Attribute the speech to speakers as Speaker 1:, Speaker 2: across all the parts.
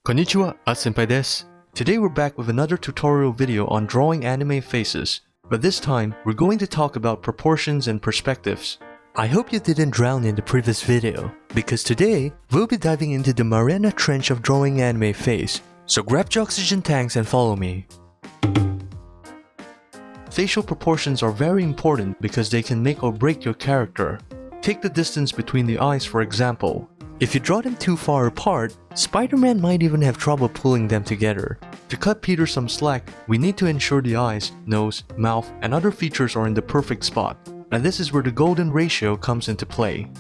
Speaker 1: Konnichiwa, senpai desu. Today we're back with another tutorial video on drawing anime faces, but this time we're going to talk about proportions and perspectives. I hope you didn't drown in the previous video, because today we'll be diving into the Mariana Trench of drawing anime face, so grab your oxygen tanks and follow me. Facial proportions are very important because they can make or break your character. Take the distance between the eyes for example. If you draw them too far apart, Spider-Man might even have trouble pulling them together. To cut Peter some slack, we need to ensure the eyes, nose, mouth, and other features are in the perfect spot. And this is where the golden ratio comes into play.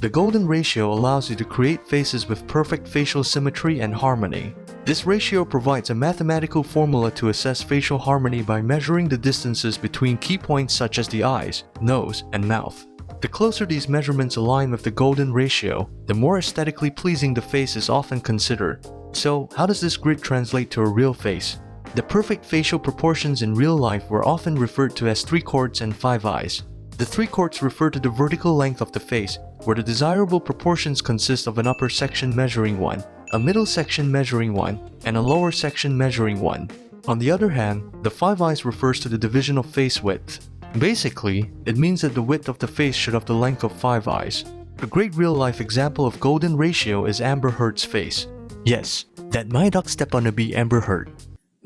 Speaker 1: The golden ratio allows you to create faces with perfect facial symmetry and harmony. This ratio provides a mathematical formula to assess facial harmony by measuring the distances between key points such as the eyes, nose, and mouth. The closer these measurements align with the golden ratio, the more aesthetically pleasing the face is often considered. So, how does this grid translate to a real face? The perfect facial proportions in real life were often referred to as 3/4 and 5 eyes. The 3/4 refer to the vertical length of the face, where the desirable proportions consist of an upper section measuring 1, a middle section measuring 1, and a lower section measuring 1. On the other hand, the 5 eyes refers to the division of face width. Basically, it means that the width of the face should have the length of 5 eyes. A great real-life example of golden ratio is Amber Heard's face. Yes, that my dog stepped on a bee, Amber Heard.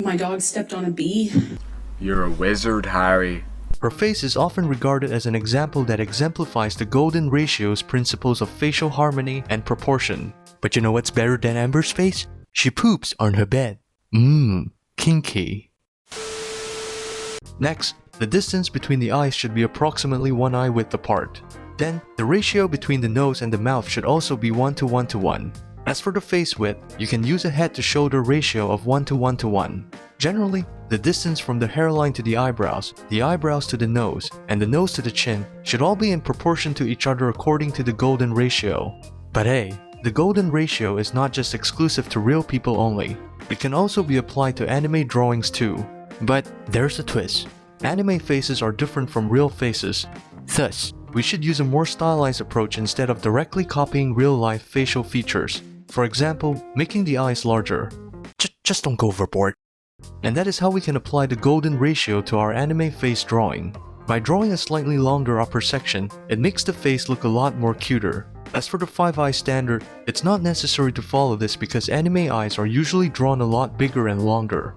Speaker 2: My dog stepped on a bee?
Speaker 3: You're a wizard, Harry.
Speaker 1: Her face is often regarded as an example that exemplifies the golden ratio's principles of facial harmony and proportion. But you know what's better than Amber's face? She poops on her bed. Kinky. Next, the distance between the eyes should be approximately 1 eye width apart. Then, the ratio between the nose and the mouth should also be 1 to 1 to 1. As for the face width, you can use a head to shoulder ratio of 1 to 1 to 1. Generally, the distance from the hairline to the eyebrows to the nose, and the nose to the chin should all be in proportion to each other according to the golden ratio. But hey, the golden ratio is not just exclusive to real people only. It can also be applied to anime drawings too. But there's a twist. Anime faces are different from real faces. Thus, we should use a more stylized approach instead of directly copying real-life facial features. For example, making the eyes larger. Just don't go overboard. And that is how we can apply the golden ratio to our anime face drawing. By drawing a slightly longer upper section, it makes the face look a lot more cuter. As for the 5-eye standard, it's not necessary to follow this because anime eyes are usually drawn a lot bigger and longer.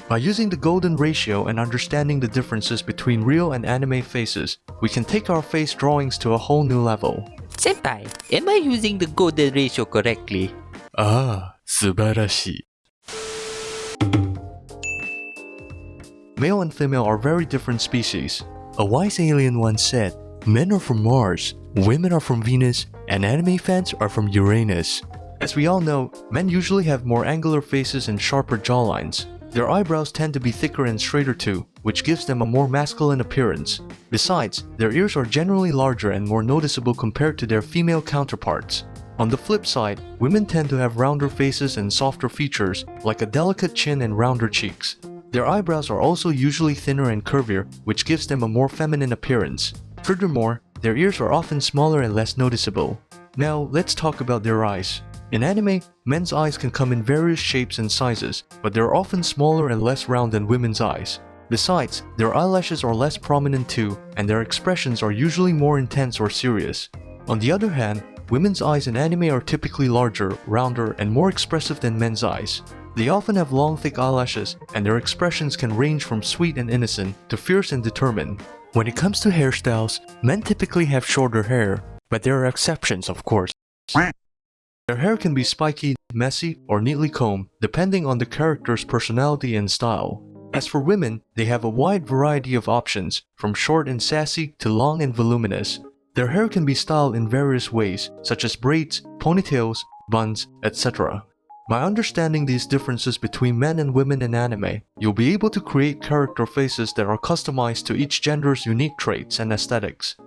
Speaker 1: By using the golden ratio and understanding the differences between real and anime faces, we can take our face drawings to a whole new level.
Speaker 4: Senpai, am I using the golden ratio correctly?
Speaker 1: Subarashi. Male and female are very different species. A wise alien once said, "Men are from Mars, women are from Venus, and anime fans are from Uranus." As we all know, men usually have more angular faces and sharper jawlines. Their eyebrows tend to be thicker and straighter too, which gives them a more masculine appearance. Besides, their ears are generally larger and more noticeable compared to their female counterparts. On the flip side, women tend to have rounder faces and softer features, like a delicate chin and rounder cheeks. Their eyebrows are also usually thinner and curvier, which gives them a more feminine appearance. Furthermore, their ears are often smaller and less noticeable. Now, let's talk about their eyes. In anime, men's eyes can come in various shapes and sizes, but they're often smaller and less round than women's eyes. Besides, their eyelashes are less prominent too, and their expressions are usually more intense or serious. On the other hand, women's eyes in anime are typically larger, rounder, and more expressive than men's eyes. They often have long thick eyelashes, and their expressions can range from sweet and innocent to fierce and determined. When it comes to hairstyles, men typically have shorter hair, but there are exceptions of course. Their hair can be spiky, messy, or neatly combed, depending on the character's personality and style. As for women, they have a wide variety of options, from short and sassy to long and voluminous. Their hair can be styled in various ways, such as braids, ponytails, buns, etc. By understanding these differences between men and women in anime, you'll be able to create character faces that are customized to each gender's unique traits and aesthetics.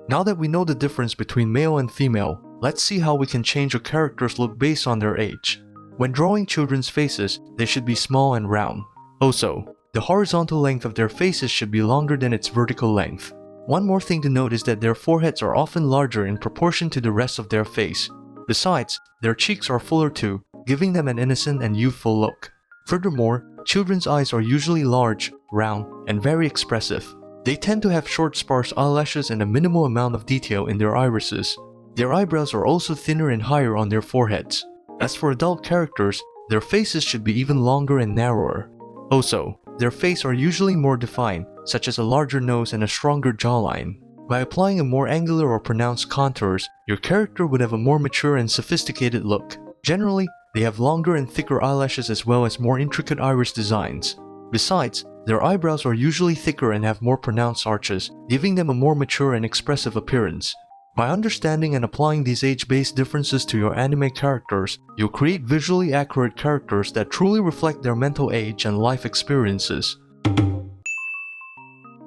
Speaker 1: Now that we know the difference between male and female, let's see how we can change a character's look based on their age. When drawing children's faces, they should be small and round. Also, the horizontal length of their faces should be longer than its vertical length. One more thing to note is that their foreheads are often larger in proportion to the rest of their face. Besides, their cheeks are fuller too, giving them an innocent and youthful look. Furthermore, children's eyes are usually large, round, and very expressive. They tend to have short sparse eyelashes and a minimal amount of detail in their irises. Their eyebrows are also thinner and higher on their foreheads. As for adult characters, their faces should be even longer and narrower. Also, their face are usually more defined, such as a larger nose and a stronger jawline. By applying a more angular or pronounced contours, your character would have a more mature and sophisticated look. Generally, they have longer and thicker eyelashes as well as more intricate iris designs. Besides, their eyebrows are usually thicker and have more pronounced arches, giving them a more mature and expressive appearance. By understanding and applying these age-based differences to your anime characters, you'll create visually accurate characters that truly reflect their mental age and life experiences.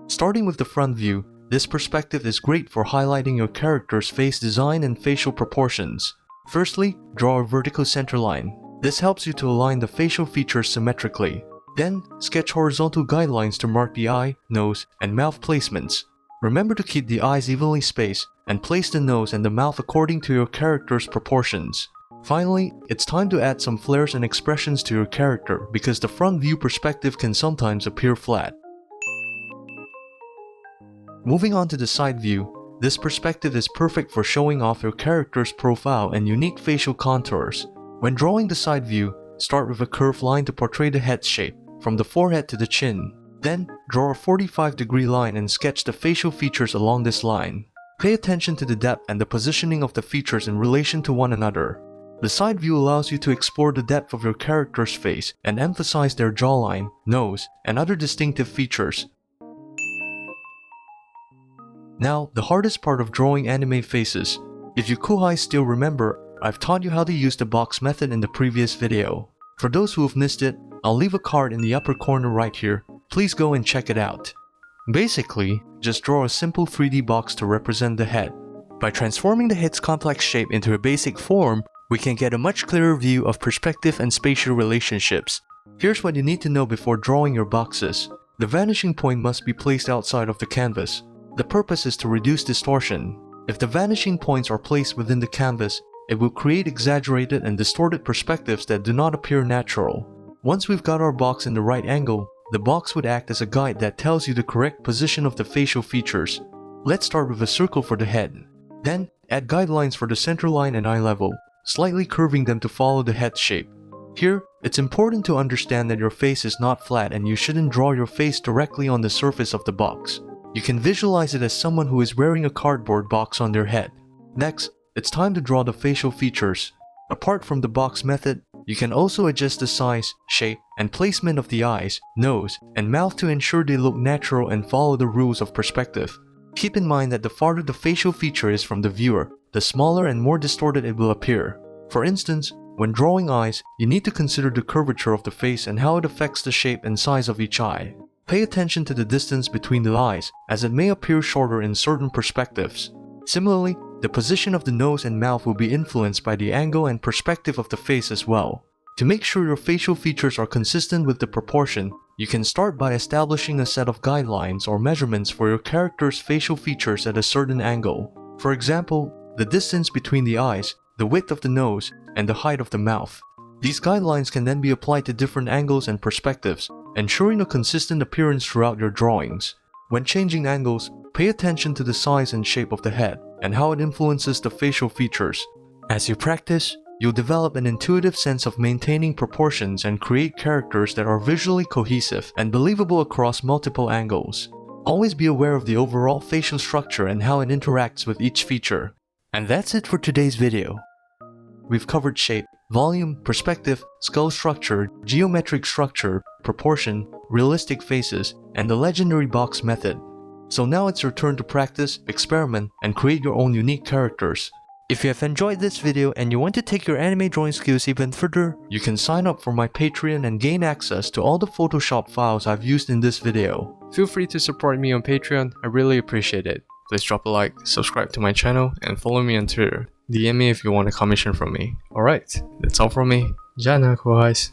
Speaker 1: Starting with the front view, this perspective is great for highlighting your character's face design and facial proportions. Firstly, draw a vertical center line. This helps you to align the facial features symmetrically. Then, sketch horizontal guidelines to mark the eye, nose, and mouth placements. Remember to keep the eyes evenly spaced and place the nose and the mouth according to your character's proportions. Finally, it's time to add some flares and expressions to your character because the front view perspective can sometimes appear flat. Moving on to the side view, this perspective is perfect for showing off your character's profile and unique facial contours. When drawing the side view, start with a curved line to portray the head shape, from the forehead to the chin. Then, draw a 45-degree line and sketch the facial features along this line. Pay attention to the depth and the positioning of the features in relation to one another. The side view allows you to explore the depth of your character's face and emphasize their jawline, nose, and other distinctive features. Now, the hardest part of drawing anime faces. If you Kuhai still remember, I've taught you how to use the box method in the previous video. For those who have missed it, I'll leave a card in the upper corner right here. Please go and check it out. Basically, just draw a simple 3D box to represent the head. By transforming the head's complex shape into a basic form, we can get a much clearer view of perspective and spatial relationships. Here's what you need to know before drawing your boxes. The vanishing point must be placed outside of the canvas. The purpose is to reduce distortion. If the vanishing points are placed within the canvas, it will create exaggerated and distorted perspectives that do not appear natural. Once we've got our box in the right angle, the box would act as a guide that tells you the correct position of the facial features. Let's start with a circle for the head. Then, add guidelines for the center line and eye level, slightly curving them to follow the head shape. Here, it's important to understand that your face is not flat and you shouldn't draw your face directly on the surface of the box. You can visualize it as someone who is wearing a cardboard box on their head. Next, it's time to draw the facial features. Apart from the box method, you can also adjust the size, shape, and placement of the eyes, nose, and mouth to ensure they look natural and follow the rules of perspective. Keep in mind that the farther the facial feature is from the viewer, the smaller and more distorted it will appear. For instance, when drawing eyes, you need to consider the curvature of the face and how it affects the shape and size of each eye. Pay attention to the distance between the eyes, as it may appear shorter in certain perspectives. Similarly, the position of the nose and mouth will be influenced by the angle and perspective of the face as well. To make sure your facial features are consistent with the proportion, you can start by establishing a set of guidelines or measurements for your character's facial features at a certain angle. For example, the distance between the eyes, the width of the nose, and the height of the mouth. These guidelines can then be applied to different angles and perspectives, ensuring a consistent appearance throughout your drawings. When changing angles, pay attention to the size and shape of the head and how it influences the facial features. As you practice, you'll develop an intuitive sense of maintaining proportions and create characters that are visually cohesive and believable across multiple angles. Always be aware of the overall facial structure and how it interacts with each feature. And that's it for today's video. We've covered shape, volume, perspective, skull structure, geometric structure, proportion, realistic faces, and the legendary box method. So now it's your turn to practice, experiment, and create your own unique characters. If you have enjoyed this video and you want to take your anime drawing skills even further, you can sign up for my Patreon and gain access to all the Photoshop files I've used in this video. Feel free to support me on Patreon, I really appreciate it. Please drop a like, subscribe to my channel, and follow me on Twitter. DM me if you want a commission from me. Alright, that's all from me. Ja na, guys.